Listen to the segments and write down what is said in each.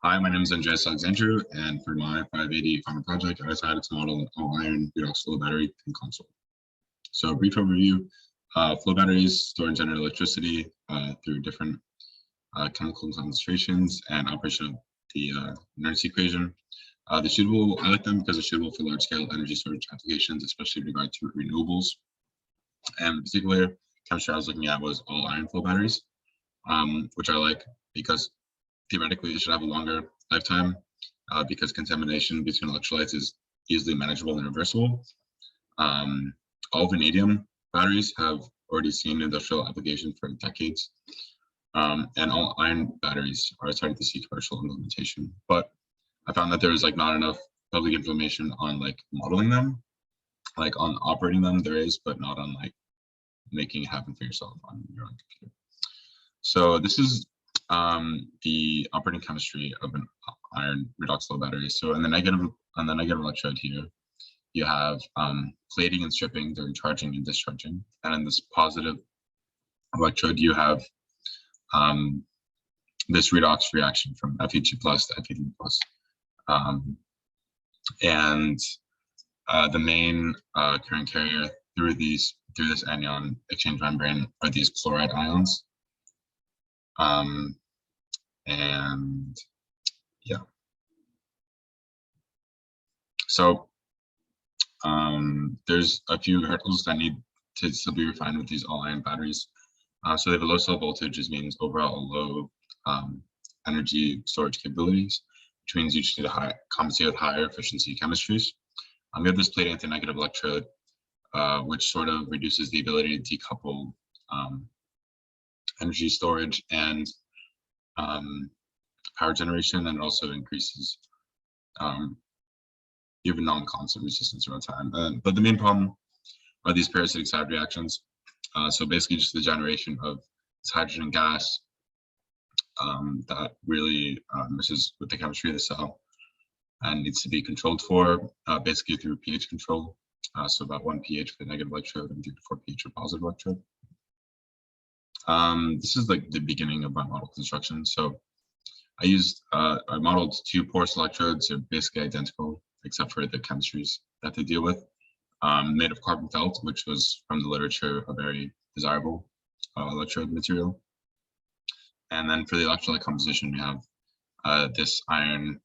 Hi, my name is Andreas Alexandru, and for my 580 Pharma project, I decided to model an all-iron redox flow battery in console. So a brief overview, flow batteries store and generate electricity through different chemical concentrations and operation of the inertia equation. I like them because they're suitable for large-scale energy storage applications, especially with regard to renewables. And in particular, chemistry I was looking at was all-iron flow batteries, which I like because theoretically it should have a longer lifetime because contamination between electrolytes is easily manageable and reversible. All vanadium batteries have already seen industrial application for decades, and all iron batteries are starting to see commercial implementation. But I found that there was not enough public information on modeling them, on operating them there is, but not on making it happen for yourself on your own computer. So this is the operating chemistry of an iron redox flow battery. So on the negative electrode here, you have plating and stripping during charging and discharging, and in this positive electrode you have this redox reaction from Fe2+ to Fe3+, and the main current carrier through this anion exchange membrane are these chloride ions. And yeah, so there's a few hurdles that need to still be refined with these all-iron batteries. So they have a low cell voltage, which means overall low energy storage capabilities, which means you just need to compensate with higher efficiency chemistries. We have this plate anti-negative electrode, which sort of reduces the ability to decouple energy storage and power generation, and it also increases even non-constant resistance over time. But the main problem are these parasitic side reactions. So basically just the generation of this hydrogen gas that really messes with the chemistry of the cell and needs to be controlled for basically through pH control. So about 1 pH for the negative electrode and 3 to 4 pH for positive electrode. This is the beginning of my model construction. So I modeled 2 porous electrodes. They're basically identical except for the chemistries that they deal with. Made of carbon felt, which was from the literature a very desirable electrode material. And then for the electrolyte composition, we have this iron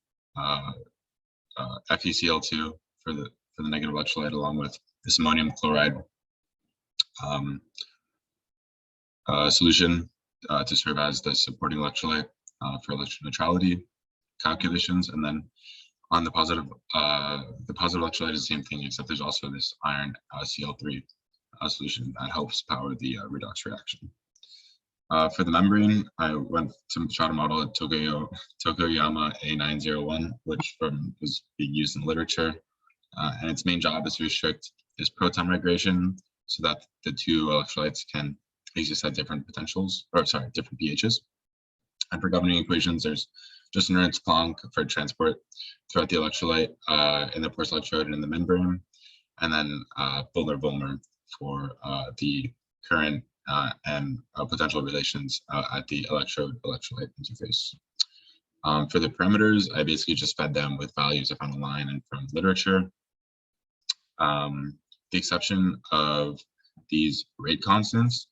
FeCl2 for the negative electrolyte, along with this ammonium chloride solution to serve as the supporting electrolyte for electroneutrality calculations. And then on the positive electrolyte is the same thing, except there's also this iron Cl3 solution that helps power the redox reaction. For the membrane, I went to try to model a Tokoyama A901, which is being used in literature, and its main job is to restrict this proton migration so that the 2 electrolytes can exist at different potentials, or sorry, different pHs. And for governing equations, there's just Nernst Planck for transport throughout the electrolyte in the porous electrode and in the membrane, and then Bullner-Volmer for the current and potential relations at the electrode-electrolyte interface. For the parameters, I basically just fed them with values I found online and from literature. The exception of these rate constants,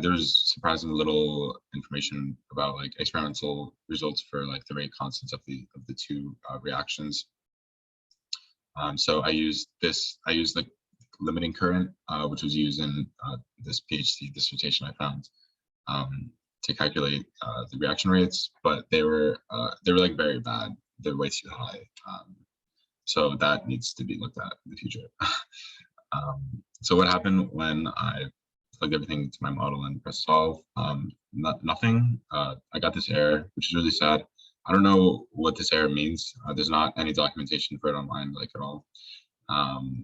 there's surprisingly little information about experimental results for the rate constants of the 2 reactions. So I used the limiting current, which was used in this PhD dissertation I found to calculate the reaction rates, but they were very bad. They're way too high. So that needs to be looked at in the future. So what happened when I plugged everything into my model and pressed solve? Nothing. I got this error, which is really sad. I don't know what this error means. There's not any documentation for it online at all,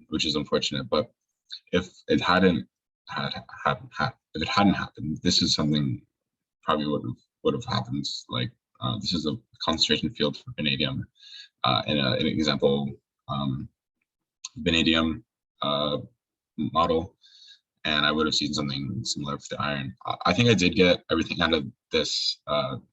which is unfortunate. But if it hadn't happened, this is something probably would have happened. This is a concentration field for vanadium in an example vanadium model, and I would have seen something similar for the iron. I think I did get everything out of this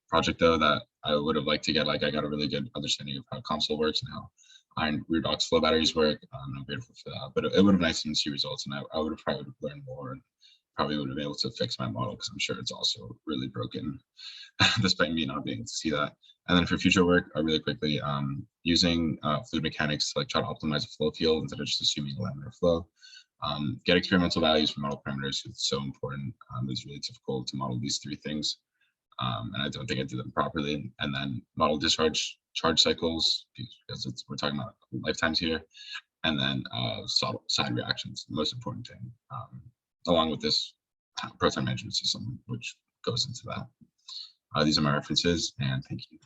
project though that I would have liked to get, like, I got a really good understanding of how console works and how iron redox flow batteries work. I'm grateful for that, but it would have nice to see results, and I would have probably learned more and probably would have been able to fix my model, because I'm sure it's also really broken despite me not being able to see that. And then for future work, really quickly, using fluid mechanics to like try to optimize the flow field instead of just assuming a laminar flow. Get experimental values for model parameters. It's so important. It's really difficult to model these three things, and I don't think I did them properly. And then model discharge charge cycles, because we're talking about lifetimes here. And then side reactions, the most important thing, along with this proton management system, which goes into that. These are my references, and thank you.